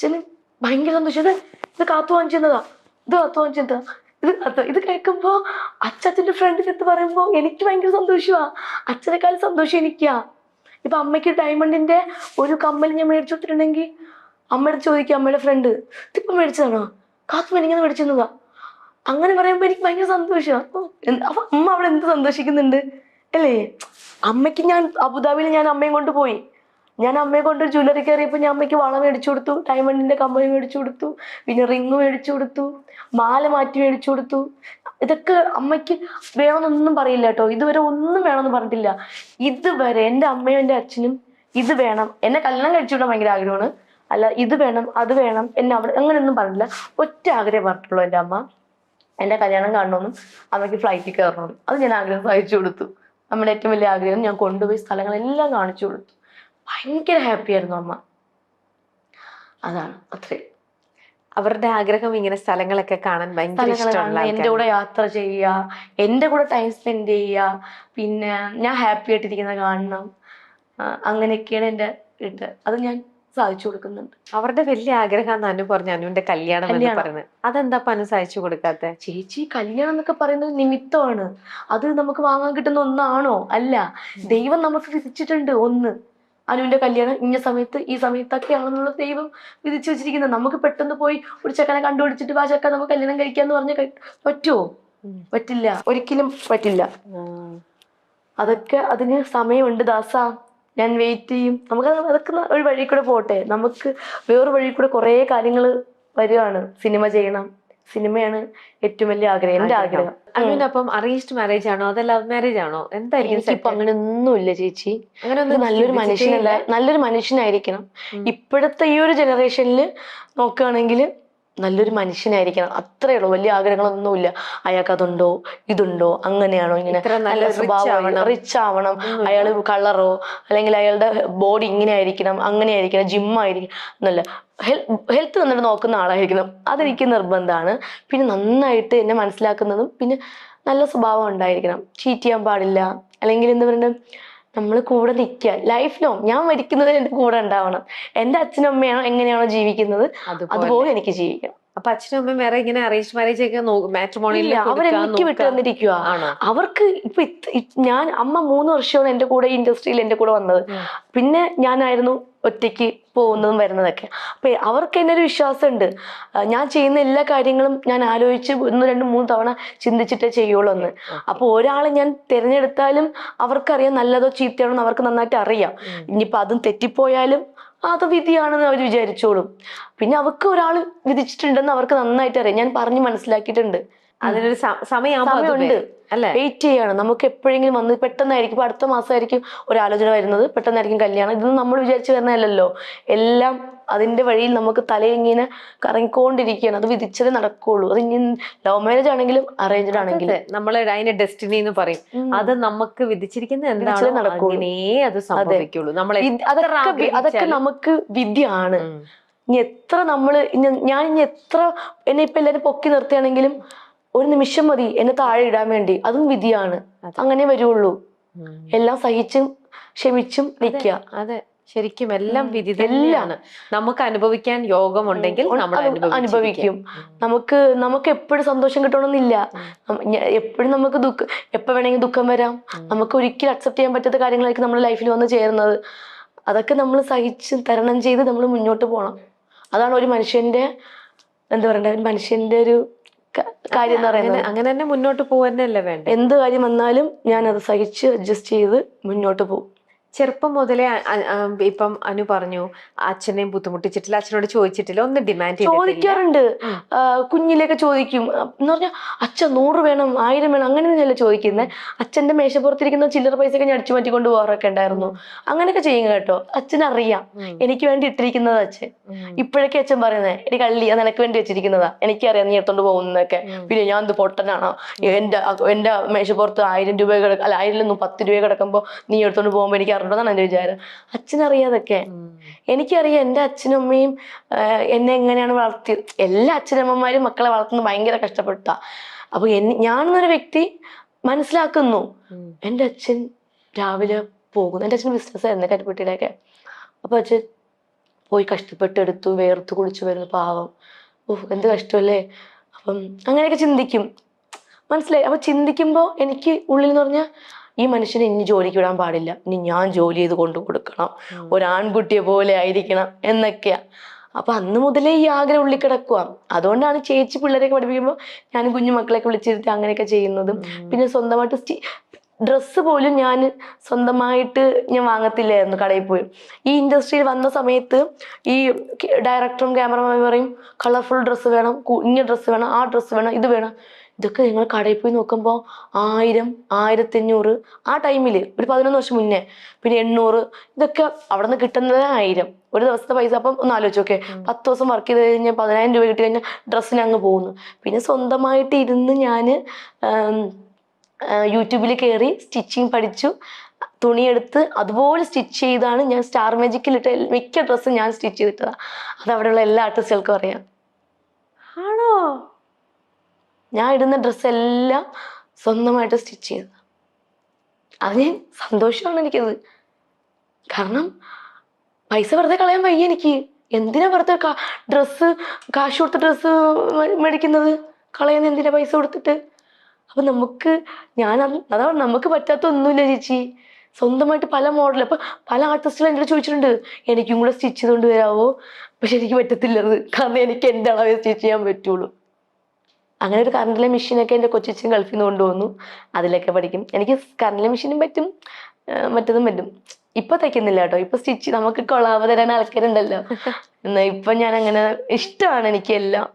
അച്ഛന് ഭയങ്കര സന്തോഷം. ഇത് കാത്തു വാങ്ങിച്ചതാ, ഇത് കാത്തു വാങ്ങിച്ചതാ, ഇത് കേൾക്കുമ്പോ അച്ഛൻ്റെ ഫ്രണ്ടിന്റെ അടുത്ത് പറയുമ്പോ എനിക്ക് ഭയങ്കര സന്തോഷമാ. അച്ഛനെക്കാളും സന്തോഷം എനിക്കാ. ഇപ്പൊ അമ്മയ്ക്ക് ഡയമണ്ടിന്റെ ഒരു കമ്മൽ ഞാൻ മേടിച്ചു കൊടുത്തിട്ടുണ്ടെങ്കിൽ അമ്മയുടെ ചോദിക്കും, അമ്മയുടെ ഫ്രണ്ട് ഇതിപ്പം മേടിച്ചതാണോ, കാത്തു എനിക്കത് മേടിച്ചതാ, അങ്ങനെ പറയുമ്പോ എനിക്ക് ഭയങ്കര സന്തോഷമാണ്. അപ്പൊ അമ്മ അവിടെ എന്ത് സന്തോഷിക്കുന്നുണ്ട് അല്ലേ. അമ്മയ്ക്ക് ഞാൻ അബുദാബിയിൽ ഞാൻ അമ്മയും കൊണ്ട് പോയി. ഞാൻ അമ്മയെ കൊണ്ട് ജ്വല്ലറി കയറിയപ്പോൾ ഞാൻ അമ്മയ്ക്ക് വള മേടിച്ചു കൊടുത്തു, ഡയമണ്ടിന്റെ കമ്മൽ മേടിച്ചു കൊടുത്തു, പിന്നെ റിങ് മേടിച്ചു കൊടുത്തു, മാല മാറ്റി മേടിച്ചു കൊടുത്തു. ഇതൊക്കെ അമ്മയ്ക്ക് വേണമെന്നൊന്നും പറയില്ല കേട്ടോ, ഇതുവരെ ഒന്നും വേണമെന്ന് പറഞ്ഞിട്ടില്ല. ഇതുവരെ എൻ്റെ അമ്മയും എൻ്റെ അച്ഛനും ഇത് വേണം, എന്നെ കല്യാണം കഴിച്ചു വിടാൻ ഭയങ്കര ആഗ്രഹമാണ്, അല്ല ഇത് വേണം അത് വേണം എന്നെ അവിടെ അങ്ങനെയൊന്നും പറഞ്ഞില്ല. ഒറ്റ ആഗ്രഹം പറഞ്ഞിട്ടുള്ളൂ എൻ്റെ അമ്മ, എൻ്റെ കല്യാണം കാണണമെന്നും അമ്മയ്ക്ക് ഫ്ലൈറ്റിൽ കയറണമെന്നും. അത് ഞാൻ ആഗ്രഹം സഹിച്ചു കൊടുത്തു. നമ്മുടെ ഏറ്റവും വലിയ ആഗ്രഹം ഞാൻ കൊണ്ടുപോയി സ്ഥലങ്ങളെല്ലാം കാണിച്ചു കൊടുത്തു. ഭയങ്കര ഹാപ്പി ആയിരുന്നു അമ്മ. അതാണ് അത്രയും. അവരുടെ ആഗ്രഹം ഇങ്ങനെ സ്ഥലങ്ങളൊക്കെ കാണാൻ ഭയങ്കര ഇഷ്ടമുള്ള, എൻ്റെ കൂടെ യാത്ര ചെയ്യുക, എൻ്റെ കൂടെ ടൈം സ്പെൻഡ് ചെയ്യുക, പിന്നെ ഞാൻ ഹാപ്പി ആയിട്ടിരിക്കുന്ന കാണണം, അങ്ങനെയൊക്കെയാണ് എൻ്റെ ഇത്. അത് ഞാൻ സാധിച്ചു കൊടുക്കുന്നുണ്ട്. അവരുടെ വലിയ ആഗ്രഹം അനു പറഞ്ഞു, അനുവിന്റെ കല്യാണം എന്ന് പറയുന്നത്. അതെന്താ അനു സാധിച്ചു കൊടുക്കാത്ത? ചേച്ചി കല്യാണം എന്നൊക്കെ പറയുന്നത് നിമിത്തമാണ്. അത് നമുക്ക് വാങ്ങാൻ കിട്ടുന്ന ഒന്നാണോ? അല്ല. ദൈവം നമുക്ക് വിധിച്ചിട്ടുണ്ട് ഒന്ന്, അനുവിന്റെ കല്യാണം ഇന്ന സമയത്ത് ഈ സമയത്തൊക്കെയാണെന്നുള്ള ദൈവം വിധിച്ചു വെച്ചിരിക്കുന്നത്. നമുക്ക് പെട്ടെന്ന് പോയി ഒരു ചെക്കനെ കണ്ടുപിടിച്ചിട്ട് ആ ചെക്കൻ നമുക്ക് കല്യാണം കഴിക്കാന്ന് പറഞ്ഞാൽ പറ്റുമോ? പറ്റില്ല, ഒരിക്കലും പറ്റില്ല. അതൊക്കെ അതിന് സമയമുണ്ട് ദാസ, ഞാൻ വെയിറ്റ് ചെയ്യും. നമുക്ക് അതൊക്കെ ഒരു വഴി കൂടെ പോട്ടെ, നമുക്ക് വേറൊരു വഴി കൂടെ കുറേ കാര്യങ്ങൾ വരികയാണ്. സിനിമ ചെയ്യണം, സിനിമയാണ് ഏറ്റവും വലിയ ആഗ്രഹം, എൻ്റെ ആഗ്രഹം. അനുവിനപ്പം അറേഞ്ച്ഡ് മാരേജ് ആണോ അതല്ല ലവ് മാരേജ് ആണോ? എന്തായിരിക്കും? ഇപ്പൊ അങ്ങനെ ഒന്നുമില്ല ചേച്ചി. നല്ലൊരു മനുഷ്യനല്ല, നല്ലൊരു മനുഷ്യനായിരിക്കണം. ഇപ്പോഴത്തെ ഈ ഒരു ജനറേഷനിൽ നോക്കുകയാണെങ്കിൽ നല്ലൊരു മനുഷ്യനായിരിക്കണം, അത്രേ ഉള്ളൂ. വലിയ ആഗ്രഹങ്ങളൊന്നുമില്ല. അയാൾക്ക് അതുണ്ടോ ഇതുണ്ടോ അങ്ങനെയാണോ ഇങ്ങനെ നല്ല സ്വഭാവം, റിച്ച് ആവണം, അയാൾ കളറോ അല്ലെങ്കിൽ അയാളുടെ ബോഡി ഇങ്ങനെ ആയിരിക്കണം അങ്ങനെ ആയിരിക്കണം, ജിമ്മായിരിക്കണം എന്നല്ല, ഹെൽത്ത് നന്നായിട്ട് നോക്കുന്ന ആളായിരിക്കണം. അതെനിക്ക് നിർബന്ധമാണ്. പിന്നെ നന്നായിട്ട് എന്നെ മനസ്സിലാക്കുന്നതും പിന്നെ നല്ല സ്വഭാവം ഉണ്ടായിരിക്കണം. ചീറ്റ് ചെയ്യാൻ പാടില്ല. അല്ലെങ്കിൽ എന്താ പറയുക, നമ്മൾ കൂടെ നിൽക്കുക ലൈഫ് ലോങ്. ഞാൻ മരിക്കുന്നത് എൻ്റെ കൂടെ ഉണ്ടാവണം. എൻ്റെ അച്ഛനും അമ്മയാണോ എങ്ങനെയാണോ ജീവിക്കുന്നത് അതുപോലെ എനിക്ക് ജീവിക്കണം. അപ്പൊ അച്ഛനും അമ്മയും വേറെ ഇങ്ങനെ അറേഞ്ച് മാരേജ് ഒക്കെ മാട്രിമോണിയിൽ അവരെനിക്ക് വിട്ടു തന്നിരിക്കുക. അവർക്ക് ഇപ്പൊ ഞാൻ അമ്മ 3 വർഷമാണ് എൻ്റെ കൂടെ ഈ ഇൻഡസ്ട്രിയിൽ എൻ്റെ കൂടെ വന്നത്. പിന്നെ ഞാനായിരുന്നു ഒറ്റയ്ക്ക് പോകുന്നതും വരുന്നതൊക്കെ. അപ്പൊ അവർക്ക് എന്നെ ഒരു വിശ്വാസമുണ്ട്, ഞാൻ ചെയ്യുന്ന എല്ലാ കാര്യങ്ങളും ഞാൻ ആലോചിച്ച് 1, 2, 3 തവണ ചിന്തിച്ചിട്ടേ ചെയ്യുള്ളൂ എന്ന്. അപ്പൊ ഒരാളെ ഞാൻ തിരഞ്ഞെടുത്താലും അവർക്കറിയാം നല്ലതോ ചീത്തയാണോ എന്ന് അവർക്ക് നന്നായിട്ട് അറിയാം. ഇനിയിപ്പൊ അതും തെറ്റിപ്പോയാലും അത് വിധിയാണെന്ന് അവർ വിചാരിച്ചോളും. പിന്നെ അവർക്ക് ഒരാൾ വിധിച്ചിട്ടുണ്ടെന്ന് അവർക്ക് നന്നായിട്ട് അറിയാം. ഞാൻ പറഞ്ഞ് മനസ്സിലാക്കിയിട്ടുണ്ട്. അതിനൊരു സമയമുണ്ട്, വെയിറ്റ് ചെയ്യാണ്. നമുക്ക് എപ്പോഴെങ്കിലും വന്ന് പെട്ടെന്നായിരിക്കും, ഇപ്പൊ അടുത്ത മാസമായിരിക്കും ഒരു ആലോചന വരുന്നത്, പെട്ടെന്നായിരിക്കും കല്യാണം. ഇതൊന്നും നമ്മൾ വിചാരിച്ചു വരുന്നതല്ലല്ലോ. എല്ലാം അതിന്റെ വഴിയിൽ നമുക്ക് തലയിങ്ങനെ കറങ്ങിക്കൊണ്ടിരിക്കുകയാണ്. അത് വിധിച്ചതേ നടക്കുള്ളൂ. അത് ഇനി ലവ് മാരേജ് ആണെങ്കിലും അറേഞ്ച്ഡ് ആണെങ്കിലും നമ്മൾ അതിന്റെ ഡെസ്റ്റിനി എന്ന് പറയും. അത് നമുക്ക് വിധിച്ചിരിക്കുന്നത് എന്താണോ അങ്ങനെ അത് സംഭവിക്കുള്ളൂ. അതൊക്കെ നമുക്ക് വിധിയാണ്. ഇനി എത്ര ഞാൻ ഇനി എത്ര എന്നെ ഇപ്പൊ എല്ലാരും പൊക്കി നിർത്തിയാണെങ്കിലും ഒരു നിമിഷം മതി എന്നെ താഴെ ഇടാൻ വേണ്ടി, അതും വിധിയാണ്. അങ്ങനെ വരുള്ളൂ. എല്ലാം സഹിച്ചും ക്ഷമിച്ചും നിൽക്കുക. അതെ, ശരിക്കും എല്ലാം വിധി തന്നെയാണ്. നമുക്ക് അനുഭവിക്കാൻ യോഗമുണ്ടെങ്കിൽ അനുഭവിക്കും. നമുക്ക് എപ്പോഴും സന്തോഷം കിട്ടണമെന്നില്ല. എപ്പോഴും നമുക്ക് എപ്പോ വേണമെങ്കിൽ ദുഃഖം വരാം. നമുക്ക് ഒരിക്കലും അക്സെപ്റ്റ് ചെയ്യാൻ പറ്റാത്ത കാര്യങ്ങളായിരിക്കും നമ്മുടെ ലൈഫിൽ വന്ന് ചേരുന്നത്. അതൊക്കെ നമ്മൾ സഹിച്ച് തരണം ചെയ്ത് നമ്മൾ മുന്നോട്ട് പോകണം. അതാണ് ഒരു മനുഷ്യന്റെ എന്താ പറയണ്ടേ, ഒരു മനുഷ്യന്റെ ഒരു കാര്യം എന്ന് പറയുന്നത്. അങ്ങനെ തന്നെ മുന്നോട്ട് പോകാനല്ലേ വേണ്ട. എന്ത് കാര്യം വന്നാലും ഞാൻ അത് സഹിച്ച് അഡ്ജസ്റ്റ് ചെയ്ത് മുന്നോട്ട് പോകും. ചെറുപ്പം മുതലേ ഇപ്പം അനു പറഞ്ഞു അച്ഛനെയും ബുദ്ധിമുട്ടിച്ചിട്ടില്ല, അച്ഛനോട് ചോദിച്ചിട്ടില്ല, ഒന്നും ഡിമാൻഡ് ചോദിക്കാറുണ്ട്. കുഞ്ഞിലേക്ക് ചോദിക്കും എന്ന് പറഞ്ഞാൽ അച്ഛൻ 100 വേണം 1000 വേണം അങ്ങനെയൊന്നുമല്ല ചോദിക്കുന്നത്. അച്ഛന്റെ മേശപ്പുറത്തിരിക്കുന്ന ചില്ലറ പൈസയൊക്കെ ഞാൻ അടിച്ചു മാറ്റി കൊണ്ട് പോകാറൊക്കെ ഉണ്ടായിരുന്നു. അങ്ങനെയൊക്കെ ചെയ്യും കേട്ടോ. അച്ഛനറിയാം എനിക്ക് വേണ്ടി ഇട്ടിരിക്കുന്നത് അച്ഛൻ. ഇപ്പോഴൊക്കെ അച്ഛൻ പറയുന്നത് എടി കള്ളി അത് നിനക്ക് വേണ്ടി വെച്ചിരിക്കുന്നതാ, എനിക്കറിയാം നീ എടുത്തോണ്ട് പോകുന്നതൊക്കെ. പിന്നെ ഞാൻ എന്ത് പൊട്ടനാണോ, എന്റെ മേശപ്പുറത്ത് 1000 രൂപ അല്ല 1000 10 രൂപ കിടക്കുമ്പോ നീ എടുത്തോണ്ട് പോകുമ്പോ എനിക്ക് ാണ് എന്റെ വിചാരം. അച്ഛനറിയാതൊക്കെ. എനിക്കറിയാം എൻ്റെ അച്ഛനും അമ്മയും എന്നെ എങ്ങനെയാണ് വളർത്തിയത്. എല്ലാ അച്ഛനമ്മമാരും മക്കളെ വളർത്തുന്നത് ഭയങ്കര കഷ്ടപ്പെട്ടാ. അപ്പൊ ഞാനെന്നൊരു വ്യക്തി മനസ്സിലാക്കുന്നു. എൻ്റെ അച്ഛൻ രാവിലെ പോകുന്നു. എൻ്റെ അച്ഛൻ ബിസിനസ് ആയിരുന്നു കരിപ്പെട്ടിയിലൊക്കെ. അപ്പൊ അച്ഛൻ പോയി കഷ്ടപ്പെട്ടെടുത്തു, വേർത്ത് കുളിച്ചു വരുന്നു പാവം. ഓഹ് എന്ത് കഷ്ടമല്ലേ. അപ്പം അങ്ങനെയൊക്കെ ചിന്തിക്കും, മനസ്സിലായി. അപ്പൊ ചിന്തിക്കുമ്പോൾ എനിക്ക് ഉള്ളിൽ എന്ന് പറഞ്ഞാൽ ഈ മനുഷ്യനെ ഇനി ജോലിക്ക് വിടാൻ പാടില്ല, ഇനി ഞാൻ ജോലി ചെയ്ത് കൊണ്ടു കൊടുക്കണം, ഒരാൺകുട്ടിയെ പോലെ ആയിരിക്കണം എന്നൊക്കെയാ. അപ്പൊ അന്ന് മുതലേ ഈ ആഗ്രഹം ഉള്ളിൽ കിടക്കുക. അതുകൊണ്ടാണ് ചേച്ചി പിള്ളേരെയൊക്കെ പഠിപ്പിക്കുമ്പോൾ ഞാൻ കുഞ്ഞു മക്കളെയൊക്കെ വിളിച്ചിരുത്തി അങ്ങനെയൊക്കെ ചെയ്യുന്നതും. പിന്നെ സ്വന്തമായിട്ട് ഡ്രസ്സ് പോലും ഞാൻ സ്വന്തമായിട്ട് ഞാൻ വാങ്ങത്തില്ലായിരുന്നു കടയിൽ പോയി. ഈ ഇൻഡസ്ട്രിയിൽ വന്ന സമയത്ത് ഈ ഡയറക്ടറും ക്യാമറമാനും പറയും കളർഫുൾ ഡ്രസ്സ് വേണം, ഇന്ന ഡ്രസ്സ് വേണം, ആ ഡ്രസ്സ് വേണം, ഇത് വേണം. ഇതൊക്കെ നിങ്ങൾ കടയിൽ പോയി നോക്കുമ്പോൾ 1000, 1500 ആ ടൈമിൽ ഒരു 11 വർഷം മുന്നേ, പിന്നെ 800, ഇതൊക്കെ അവിടെ നിന്ന് കിട്ടുന്നത് 1000 ഒരു ദിവസത്തെ പൈസ. അപ്പം ഒന്ന് ആലോചിച്ച് നോക്കെ, 10 ദിവസം വർക്ക് ചെയ്ത് കഴിഞ്ഞാൽ 10000 രൂപ കിട്ടി കഴിഞ്ഞാൽ ഡ്രസ്സിന് അങ്ങ് പോകുന്നു. പിന്നെ സ്വന്തമായിട്ട് ഇരുന്ന് ഞാൻ യൂട്യൂബിൽ കയറി സ്റ്റിച്ചിങ് പഠിച്ചു, തുണിയെടുത്ത് അതുപോലെ സ്റ്റിച്ച് ചെയ്താണ് ഞാൻ സ്റ്റാർ മാജിക്കിൽ ഇട്ട മിക്ക ഡ്രസ്സും ഞാൻ സ്റ്റിച്ച് ചെയ്തിട്ടതാണ്. അത് അവിടെയുള്ള എല്ലാ ആർട്ടിസ്റ്റുകൾക്കും അറിയാം. ആണോ? ഞാൻ ഇടുന്ന ഡ്രസ്സെല്ലാം സ്വന്തമായിട്ട് സ്റ്റിച്ച് ചെയ്തത്. അതിന് സന്തോഷമാണ് എനിക്കത്. കാരണം പൈസ വെറുതെ കളയാൻ വയ്യ എനിക്ക്. എന്തിനാ വെറുതെ ഡ്രസ്സ് കാശ് കൊടുത്ത് ഡ്രസ്സ് മേടിക്കുന്നത്, കളയുന്ന എന്തിനാ പൈസ കൊടുത്തിട്ട്. അപ്പൊ നമുക്ക് അതാണ് നമുക്ക് പറ്റാത്ത ഒന്നുമില്ല ചേച്ചി. സ്വന്തമായിട്ട് പല മോഡൽ, അപ്പൊ പല ആർട്ടിസ്റ്റുകളും എൻ്റെ ചോദിച്ചിട്ടുണ്ട് എനിക്കും കൂടെ സ്റ്റിച്ച് ചെയ്തുകൊണ്ട് വരാവോ. പക്ഷെ എനിക്ക് പറ്റത്തില്ലത്, കാരണം എനിക്ക് എൻ്റെ അളവേ സ്റ്റിച്ച് ചെയ്യാൻ പറ്റുള്ളൂ. അങ്ങനെ ഒരു കറണ്ടിലെ മെഷീനൊക്കെ എൻ്റെ കൊച്ചിച്ചും ഗൾഫിൽ നിന്ന് കൊണ്ടുവന്നു, അതിലൊക്കെ പഠിക്കും. എനിക്ക് കറണ്ടിലെ മെഷീനും പറ്റും, മറ്റതും പറ്റും. ഇപ്പൊ തയ്ക്കുന്നില്ല കേട്ടോ, ഇപ്പൊ സ്റ്റിച്ച് നമുക്ക് കൊളാവ് തരാൻ ആൾക്കാരുണ്ടല്ലോ. എന്നാ ഇപ്പൊ ഞാൻ അങ്ങനെ ഇഷ്ടമാണ് എനിക്ക് എല്ലാം.